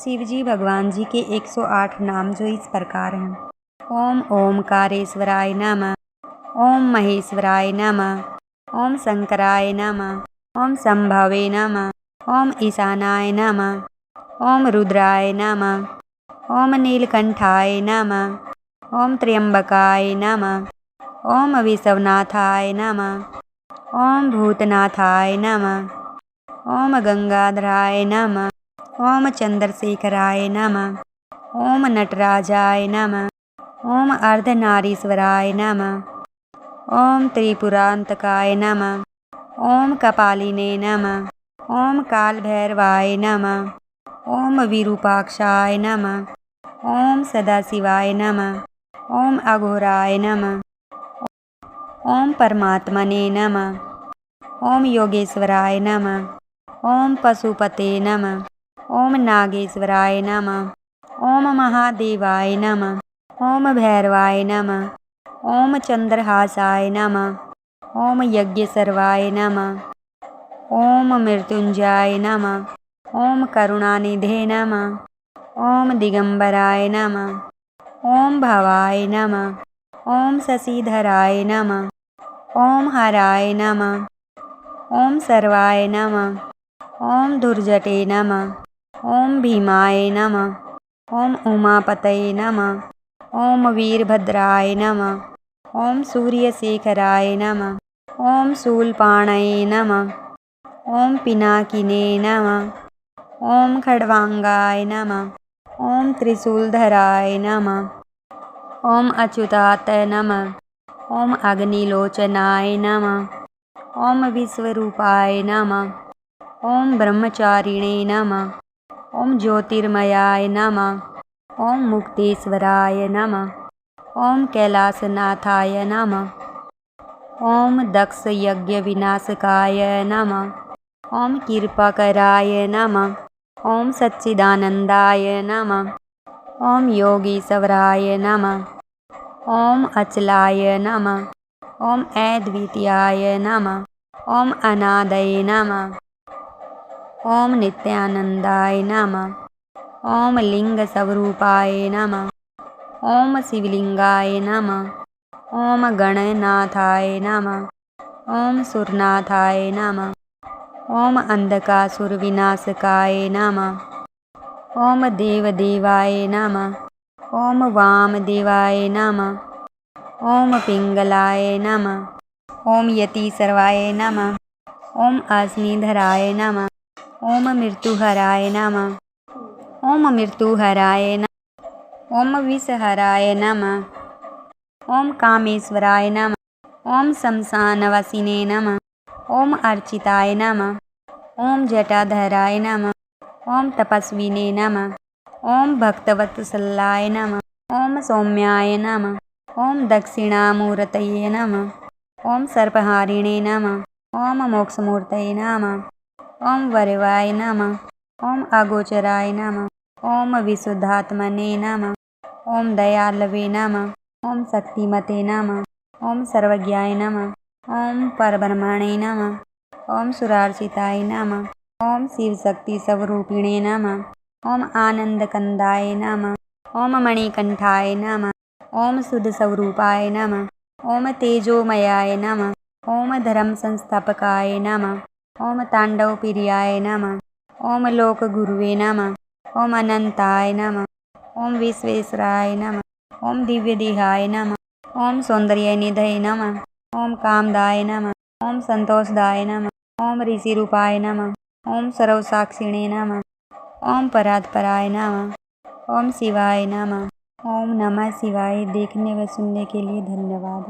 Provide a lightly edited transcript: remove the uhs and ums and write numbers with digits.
शिवजी भगवान जी के 108 नाम जो इस प्रकार हैं। ओम ओमकारेश्वराय नमः। ओम महेश्वराय नमः। ओम शंकराय नमः। ओम संभवे नमः। ओम ईशानाय नमः। ओम रुद्राय नमः। ओम नीलकंठाय नमः। ओम त्र्यंबकाय नमः। ओम विश्वनाथाय नमः। ओम भूतनाथाय नमः। ओम गंगाधराय नमः। ओम चंद्रशेखराय नमः। ओम नटराजाय नमः। ओम अर्धनारीश्वराय नमः। ओम त्रिपुरांतकाय नमः। ओम कपालिने नमः। ओम कालभैरवाय नमः। ओम विरूपाक्षाय नमः। ओम सदाशिवाय नमः। ओम अघोराय नमः। ओम परमात्मने नमः। ओम योगेश्वराय नमः। ओम पशुपते नमः। ओम नागेश्वराय नमः। ओम महादेवाय नमः। ओम भैरवाय नमः। ओम चंद्रहासाय नमः। ओम यज्ञसर्वाय नमः। ओम मृत्युंजयाय नमः। ओम करुणानिधे नमः। ओम दिगंबराय नमः। ओम भवाय नमः। ओम शशिधराय नमः। ओम हराय नमः। ओम सर्वाय नमः। ओम दुर्जटे नमः। ओम भीमाय नमः। ओम उमापतये नमः। ओम वीरभद्राय नमः। ओम सूर्यशेखराय नमः। ओम शूलपाणये नमः। ओम पिनाकिने नमः। ओम खड्वांगाय नमः। ओम त्रिशूलधराय नमः। ओम अच्युताय नमः। ओम अग्निलोचनाय नमः। ओम विश्वरूपाय नमः। ओम ब्रह्मचारिणे नमः। ओम ज्योतिर्मयाय नमः। ओम मुक्तेश्वराय नमः। ओम कैलासनाथाय नमः। ओम दक्ष यज्ञ विनाशकाय नमः। ओम कृपाकराय नमः। ओम सच्चिदानंदाय नमः। ओम योगीश्वराय नमः। ओम अचलाय नमः। ओम अद्वितीयाय नमः। ओम अनादये नमः। ओम नित्यानंदाय नमः। ओम लिंग स्वरूपाय नमः। ओम शिवलिंगाय नमः। ओम गणनाथाय नमः। ओम सुरनाथाय नमः। ओम अंधकासुर विनाशकाय नमः। ओम देवदेवाय नमः। ओम वामदेवाय नमः। ओम पिंगलाय नमः। ओम यतीश्वराय नमः। ओम अश्निधराय नमः। ओम मृत्युहराय नमः। ओम मृत्युहराय नमः। ओम विषहराय नमः। ओम कामेश्वराय नमः। ओम शमशानवासिने नमः। ओम अर्चिताय नमः। ओम जटाधराय नमः। ओम तपस्विने नमः। ओम भक्तवत्सलाय नमः। ओम सौम्याय नमः। ओम दक्षिणामूर्तये नमः। ओम सर्पहारिणे नमः। ओम मोक्षमूर्तये नमः। ओम वरवाय नमः। ओम अगोचराय नमः। ओम विशुद्धात्मने नमः। ओम दयालवे नमः। ओम शक्तिमते नमः। ओम सर्वज्ञाय नमः। ओम परब्रह्मणे नमः। ओम सुरार्चिताय नमः। ओम शिवशक्ति स्वरूपिणे नमः। ओम आनंदकंदाय नमः। ओम मणिकंठाय नमः। ओम शुद्ध स्वरूपाय नमः। ओम तेजोमयाय नमः। ओम धर्म संस्थापकाय नमः। ओम तांडवप्रियाय नमः। ओम लोकगुरुवे नमः। ओम अनंताय नमः। ओम विश्वेश्वराय नमः। ओम दिव्यदेहाय नमः। ओम सौंदर्यनिधये नमः। ओम कामदाय नमः। ओम संतोषदाय नमः। ओम ऋषिरूपाय नमः। ओम सर्वसाक्षिणे नमः। ओम परात्पराय नमः। ओम शिवाय नमः। ओम नमः शिवाय। देखने व सुनने के लिए धन्यवाद।